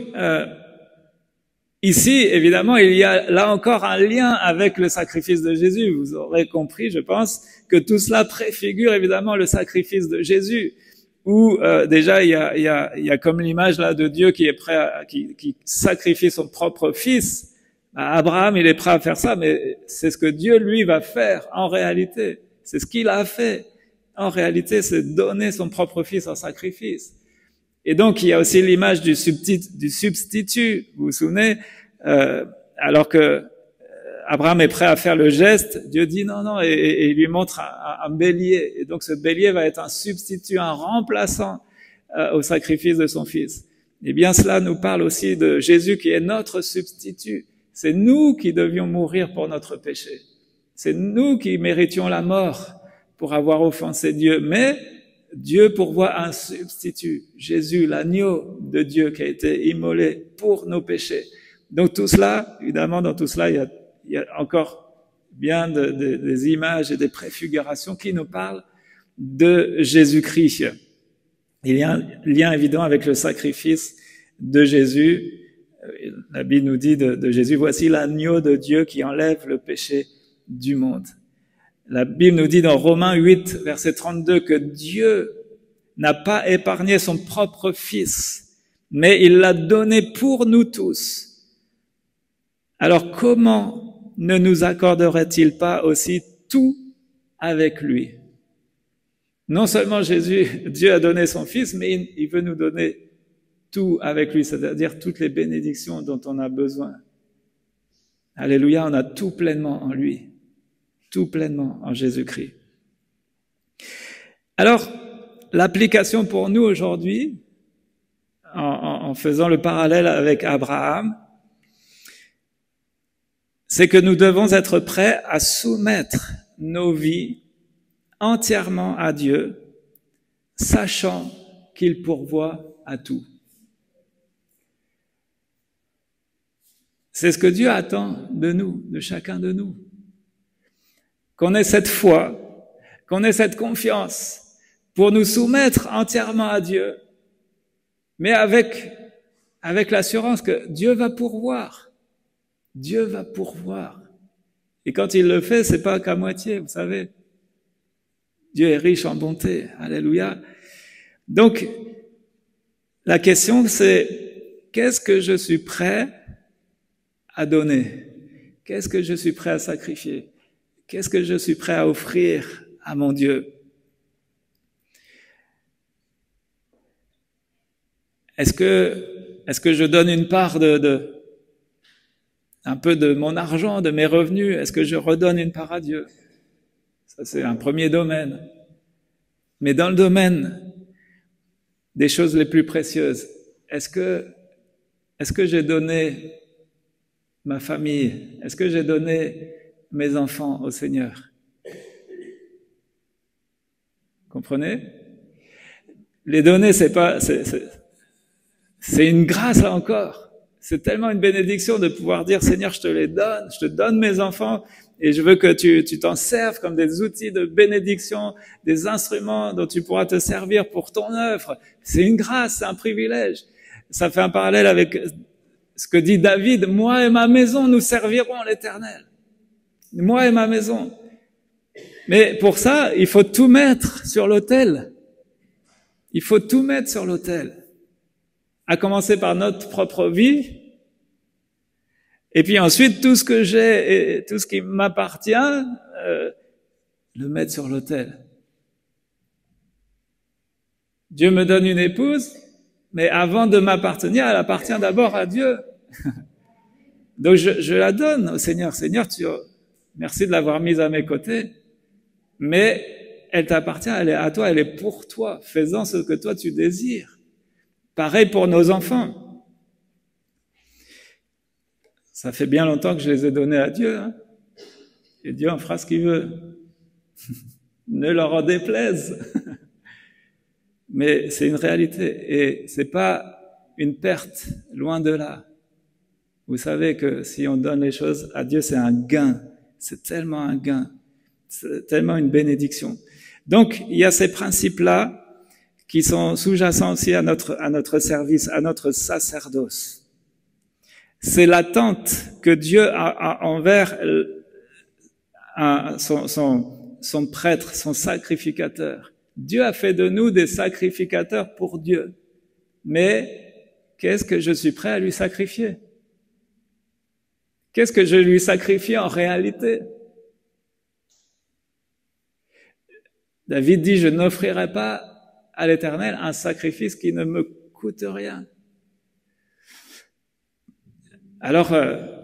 ici, évidemment, il y a là encore un lien avec le sacrifice de Jésus. Vous aurez compris, je pense, que tout cela préfigure évidemment le sacrifice de Jésus, où déjà il y a comme l'image là de Dieu qui est prêt qui sacrifie son propre fils. Abraham, il est prêt à faire ça, mais c'est ce que Dieu lui va faire en réalité. C'est ce qu'il a fait. En réalité, c'est donner son propre fils en sacrifice. Et donc, il y a aussi l'image du substitut. Vous vous souvenez, alors que Abraham est prêt à faire le geste, Dieu dit non, et il lui montre un bélier. Et donc, ce bélier va être un substitut, un remplaçant au sacrifice de son fils. Eh bien, cela nous parle aussi de Jésus qui est notre substitut. C'est nous qui devions mourir pour notre péché. C'est nous qui méritions la mort pour avoir offensé Dieu. Mais Dieu pourvoit un substitut, Jésus, l'agneau de Dieu qui a été immolé pour nos péchés. Donc tout cela, évidemment, dans tout cela, il y a encore bien des images et des préfigurations qui nous parlent de Jésus-Christ. Il y a un lien évident avec le sacrifice de Jésus. La Bible nous dit de Jésus, voici l'agneau de Dieu qui enlève le péché du monde. La Bible nous dit dans Romains 8, verset 32, que Dieu n'a pas épargné son propre Fils, mais il l'a donné pour nous tous. Alors comment ne nous accorderait-il pas aussi tout avec lui? Non seulement Dieu a donné son Fils, mais il veut nous donner tout avec lui, c'est-à-dire toutes les bénédictions dont on a besoin. Alléluia, on a tout pleinement en lui. Tout pleinement en Jésus-Christ. Alors, l'application pour nous aujourd'hui, en faisant le parallèle avec Abraham, c'est que nous devons être prêts à soumettre nos vies entièrement à Dieu, sachant qu'il pourvoit à tout. C'est ce que Dieu attend de nous, de chacun de nous. Qu'on ait cette foi, qu'on ait cette confiance pour nous soumettre entièrement à Dieu, mais avec l'assurance que Dieu va pourvoir. Dieu va pourvoir. Et quand il le fait, c'est pas qu'à moitié, vous savez. Dieu est riche en bonté. Alléluia. Donc, la question c'est, qu'est-ce que je suis prêt à donner? Qu'est-ce que je suis prêt à sacrifier? Qu'est-ce que je suis prêt à offrir à mon Dieu? Est-ce que je donne une part un peu de mon argent, de mes revenus? Est-ce que je redonne une part à Dieu? Ça, c'est un premier domaine. Mais dans le domaine des choses les plus précieuses, est-ce que j'ai donné ma famille? Est-ce que j'ai donné mes enfants au Seigneur? Comprenez? Les donner, c'est une grâce là encore. C'est tellement une bénédiction de pouvoir dire, Seigneur, je te donne mes enfants et je veux que tu t'en serves comme des outils de bénédiction, des instruments dont tu pourras te servir pour ton œuvre. C'est une grâce, c'est un privilège. Ça fait un parallèle avec ce que dit David, moi et ma maison, nous servirons l'Éternel. Moi et ma maison. Mais pour ça, il faut tout mettre sur l'autel. Il faut tout mettre sur l'autel. À commencer par notre propre vie. Et puis ensuite, tout ce que j'ai et tout ce qui m'appartient, le mettre sur l'autel. Dieu me donne une épouse, mais avant de m'appartenir, elle appartient d'abord à Dieu. Donc je la donne au Seigneur. Seigneur, merci de l'avoir mise à mes côtés, mais elle t'appartient, elle est à toi, elle est pour toi. Fais-en ce que toi tu désires. Pareil pour nos enfants. Ça fait bien longtemps que je les ai donnés à Dieu, hein. Et Dieu en fera ce qu'il veut. Ne leur en déplaise. Mais c'est une réalité et c'est pas une perte, loin de là. Vous savez que si on donne les choses à Dieu, c'est un gain. C'est tellement un gain. C'est tellement une bénédiction. Donc, il y a ces principes-là qui sont sous-jacents aussi à notre service, à notre sacerdoce. C'est l'attente que Dieu a envers son prêtre, son sacrificateur. Dieu a fait de nous des sacrificateurs pour Dieu. Mais qu'est-ce que je suis prêt à lui sacrifier? Qu'est-ce que je lui sacrifie en réalité? David dit, je n'offrirai pas à l'Éternel un sacrifice qui ne me coûte rien. Alors,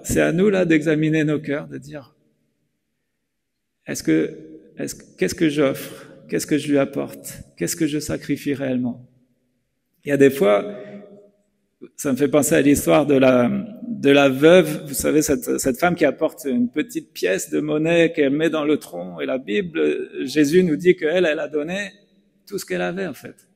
c'est à nous là d'examiner nos cœurs, de dire, qu'est-ce que j'offre? Qu'est-ce que je lui apporte? Qu'est-ce que je sacrifie réellement? Il y a des fois, ça me fait penser à l'histoire de la veuve, vous savez, cette femme qui apporte une petite pièce de monnaie qu'elle met dans le tronc, et la Bible, Jésus nous dit qu'elle a donné tout ce qu'elle avait en fait.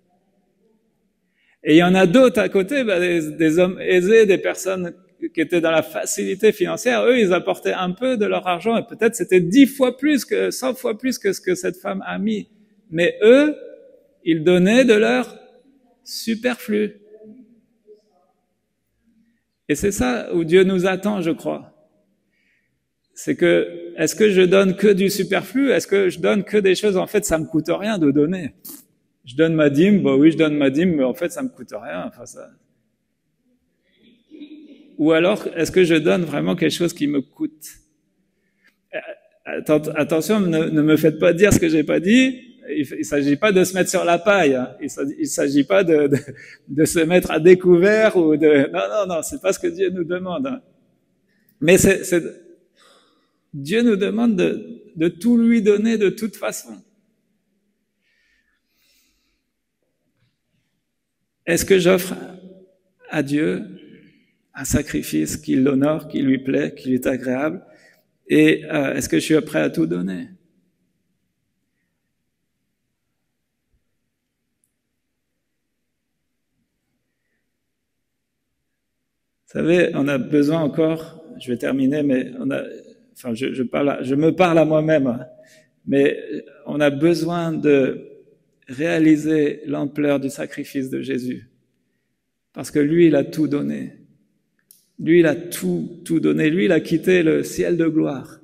Et il y en a d'autres à côté, des hommes aisés, des personnes qui étaient dans la facilité financière, eux, ils apportaient un peu de leur argent, et peut-être c'était 100 fois plus que ce que cette femme a mis. Mais eux, ils donnaient de leur superflu. Et c'est ça où Dieu nous attend, je crois. C'est que, est-ce que je donne que du superflu? Est-ce que je donne que des choses, en fait, ça me coûte rien de donner? Je donne ma dîme, bah oui, je donne ma dîme, mais en fait, ça me coûte rien, enfin ça. Ou alors, est-ce que je donne vraiment quelque chose qui me coûte? Attention, ne me faites pas dire ce que j'ai pas dit. Il s'agit pas de se mettre sur la paille. Hein. Il s'agit pas de se mettre à découvert ou de. Non, c'est pas ce que Dieu nous demande. Hein. Mais Dieu nous demande de tout lui donner de toute façon. Est-ce que j'offre à Dieu un sacrifice qui l'honore, qui lui plaît, qui lui est agréable? Et est-ce que je suis prêt à tout donner? Vous savez, on a besoin encore, je vais terminer, mais je me parle à moi-même, mais on a besoin de réaliser l'ampleur du sacrifice de Jésus. Parce que lui, il a tout donné. Lui, il a tout donné. Lui, il a quitté le ciel de gloire.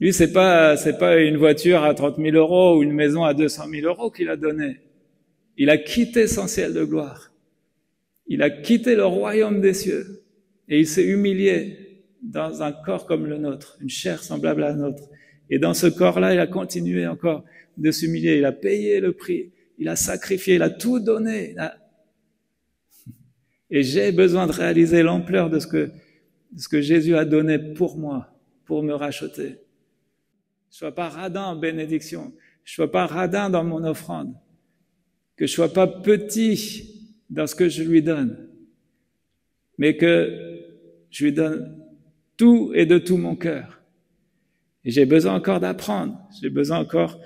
Lui, c'est pas une voiture à 30 000 euros ou une maison à 200 000 euros qu'il a donné. Il a quitté son ciel de gloire. Il a quitté le royaume des cieux. Et il s'est humilié dans un corps comme le nôtre, une chair semblable à la nôtre. Et dans ce corps-là, il a continué encore de s'humilier. Il a payé le prix. Il a sacrifié. Il a tout donné. Et j'ai besoin de réaliser l'ampleur de ce que Jésus a donné pour moi, pour me racheter. Je sois pas radin en bénédiction. Je sois pas radin dans mon offrande. Que je sois pas petit dans ce que je lui donne. Mais que je lui donne tout et de tout mon cœur. Et j'ai besoin encore d'apprendre. J'ai besoin encore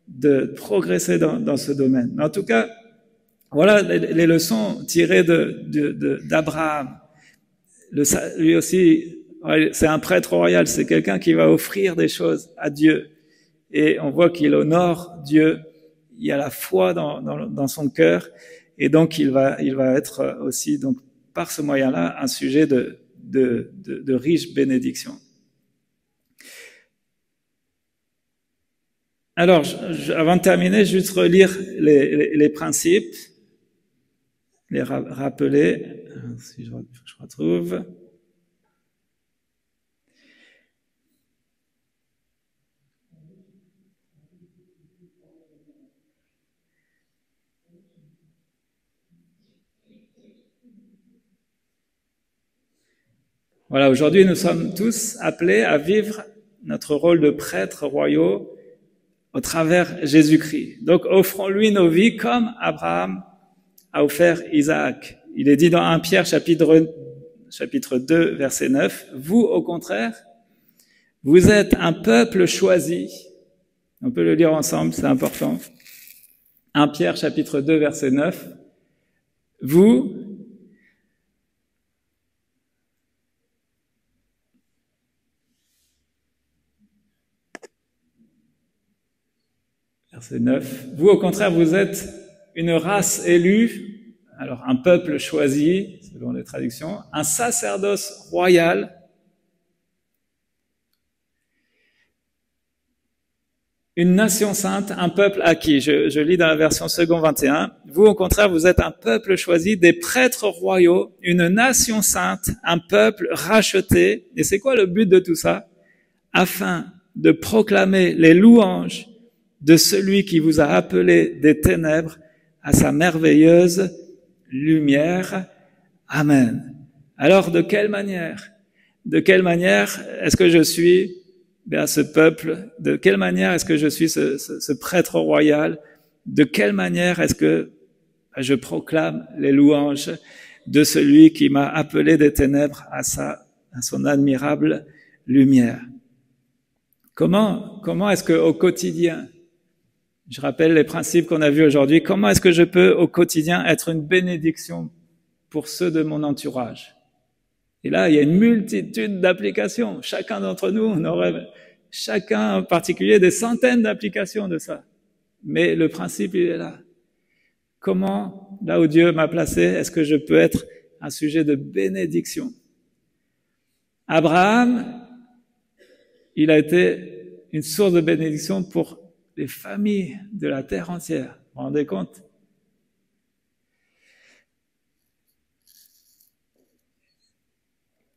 de progresser dans ce domaine. Mais en tout cas, voilà les leçons tirées d'Abraham. Lui aussi, c'est un prêtre royal, c'est quelqu'un qui va offrir des choses à Dieu. Et on voit qu'il honore Dieu. Il y a la foi dans son cœur. Et donc, il va être aussi donc par ce moyen-là, un sujet de riche bénédiction. Alors, avant de terminer, juste relire les principes, les rappeler, si je retrouve. Voilà, aujourd'hui, nous sommes tous appelés à vivre notre rôle de prêtres royaux au travers Jésus-Christ. Donc, offrons-lui nos vies comme Abraham a offert Isaac. Il est dit dans 1 Pierre chapitre 2, verset 9, « Vous, au contraire, vous êtes un peuple choisi. » On peut le lire ensemble, c'est important. 1 Pierre chapitre 2, verset 9, « Vous, verset 9. Vous, au contraire, vous êtes une race élue, alors un peuple choisi, selon les traductions, un sacerdoce royal, une nation sainte, un peuple acquis. Je lis dans la version second 21. Vous, au contraire, vous êtes un peuple choisi, des prêtres royaux, une nation sainte, un peuple racheté. Et c'est quoi le but de tout ça? Afin de proclamer les louanges de celui qui vous a appelé des ténèbres à sa merveilleuse lumière. Amen. Alors, de quelle manière est-ce que je suis ce peuple? De quelle manière est-ce que je suis ce prêtre royal? De quelle manière est-ce que je proclame les louanges de celui qui m'a appelé des ténèbres à son admirable lumière? Comment est-ce que au quotidien, je rappelle les principes qu'on a vus aujourd'hui, comment est-ce que je peux au quotidien être une bénédiction pour ceux de mon entourage? Et là, il y a une multitude d'applications. Chacun d'entre nous, on aurait, chacun en particulier, des centaines d'applications de ça. Mais le principe, il est là. Comment, là où Dieu m'a placé, est-ce que je peux être un sujet de bénédiction? Abraham, il a été une source de bénédiction pour les familles de la terre entière. Vous vous rendez compte?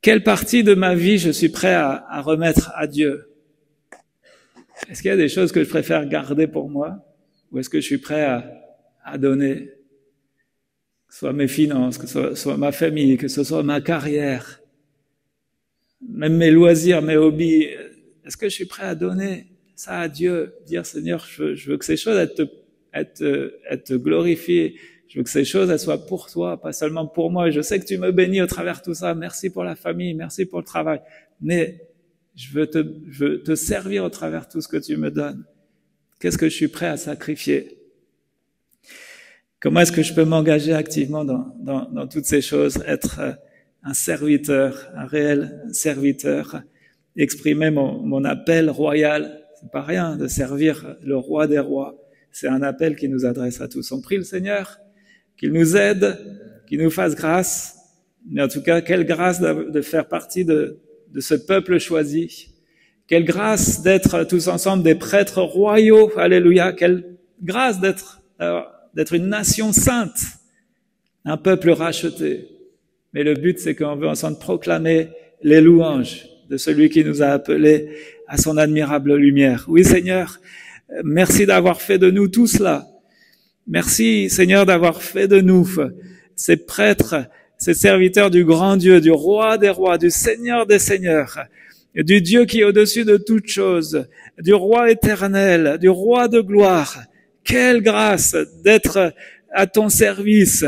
Quelle partie de ma vie je suis prêt à remettre à Dieu? Est-ce qu'il y a des choses que je préfère garder pour moi? Ou est-ce que je suis prêt à donner? Que ce soit mes finances, que ce soit ma famille, que ce soit ma carrière, même mes loisirs, mes hobbies. Est-ce que je suis prêt à donner ça à Dieu? Dire, Seigneur, je veux que ces choses te glorifiées. Je veux que ces choses, elles soient pour toi, pas seulement pour moi. Je sais que tu me bénis au travers de tout ça. Merci pour la famille, merci pour le travail. Mais je veux te servir au travers de tout ce que tu me donnes. Qu'est-ce que je suis prêt à sacrifier? Comment est-ce que je peux m'engager activement dans toutes ces choses? Être un serviteur, un réel serviteur. Exprimer mon appel royal. C'est pas rien de servir le roi des rois. C'est un appel qui nous adresse à tous. On prie le Seigneur qu'il nous aide, qu'il nous fasse grâce. Mais en tout cas, quelle grâce de faire partie de ce peuple choisi. Quelle grâce d'être tous ensemble des prêtres royaux. Alléluia. Quelle grâce d'être une nation sainte. Un peuple racheté. Mais le but, c'est qu'on veut ensemble proclamer les louanges de celui qui nous a appelés à son admirable lumière. Oui, Seigneur, merci d'avoir fait de nous tout cela. Merci, Seigneur, d'avoir fait de nous ces prêtres, ces serviteurs du grand Dieu, du roi des rois, du Seigneur des seigneurs, du Dieu qui est au-dessus de toutes choses, du roi éternel, du roi de gloire. Quelle grâce d'être à ton service.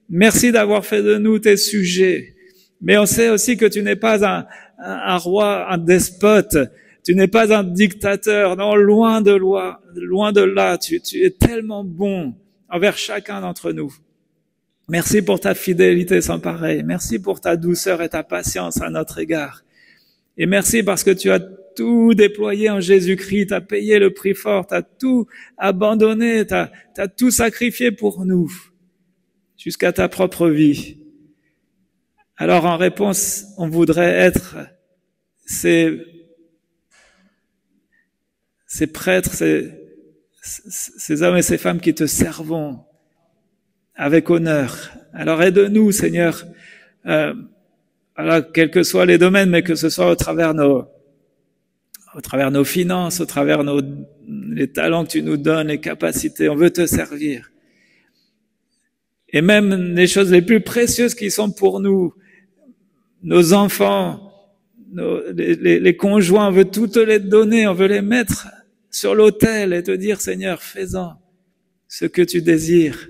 Merci d'avoir fait de nous tes sujets. Mais on sait aussi que tu n'es pas un roi, un despote. Tu n'es pas un dictateur, non, loin de là. Tu es tellement bon envers chacun d'entre nous. Merci pour ta fidélité sans pareil. Merci pour ta douceur et ta patience à notre égard. Et merci parce que tu as tout déployé en Jésus-Christ. Tu as payé le prix fort. Tu as tout abandonné. Tu as tout sacrifié pour nous. Jusqu'à ta propre vie. Alors en réponse, on voudrait être ces prêtres, ces hommes et ces femmes qui te servons avec honneur. Alors aide-nous, Seigneur, alors, quels que soient les domaines, mais que ce soit au travers nos finances, au travers les talents que tu nous donnes, les capacités, on veut te servir. Et même les choses les plus précieuses qui sont pour nous, nos enfants, les conjoints, on veut tout te les donner, on veut les mettre sur l'autel et te dire, Seigneur, fais-en ce que tu désires.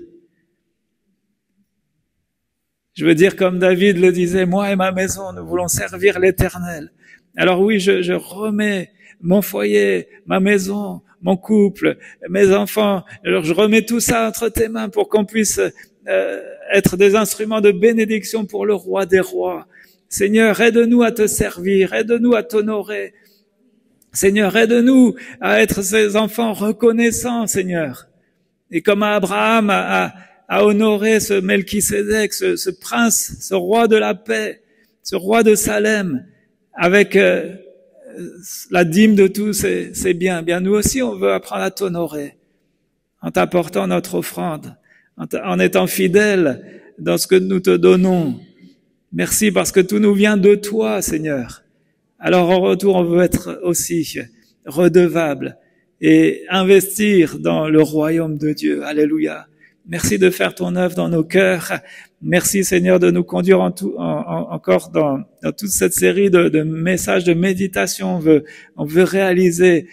Je veux dire comme David le disait, moi et ma maison, nous voulons servir l'Éternel. Alors oui, je remets mon foyer, ma maison, mon couple, mes enfants. Alors je remets tout ça entre tes mains pour qu'on puisse être des instruments de bénédiction pour le roi des rois. Seigneur, aide-nous à te servir, aide-nous à t'honorer. Seigneur, aide-nous à être ces enfants reconnaissants, Seigneur. Et comme Abraham a honoré ce Melchisédek, ce prince, ce roi de la paix, ce roi de Salem, avec la dîme de tous ses biens. Bien, nous aussi, on veut apprendre à t'honorer en t'apportant notre offrande, en étant fidèle dans ce que nous te donnons. Merci parce que tout nous vient de toi, Seigneur. Alors en retour, on veut être aussi redevable et investir dans le royaume de Dieu. Alléluia. Merci de faire ton œuvre dans nos cœurs. Merci Seigneur de nous conduire encore dans toute cette série de messages de méditation. On veut réaliser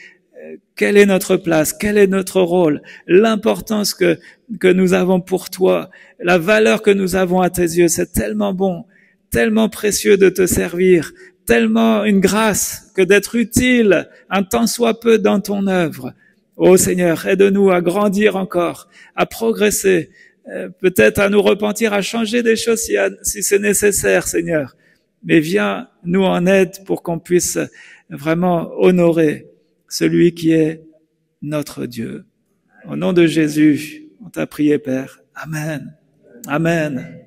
quelle est notre place, quel est notre rôle, l'importance que nous avons pour toi, la valeur que nous avons à tes yeux. C'est tellement bon, tellement précieux de te servir, tellement une grâce que d'être utile un tant soit peu dans ton œuvre. Ô Seigneur, aide-nous à grandir encore, à progresser, peut-être à nous repentir, à changer des choses si c'est nécessaire, Seigneur. Mais viens nous en aide pour qu'on puisse vraiment honorer celui qui est notre Dieu. Au nom de Jésus, on t'a prié, Père. Amen. Amen.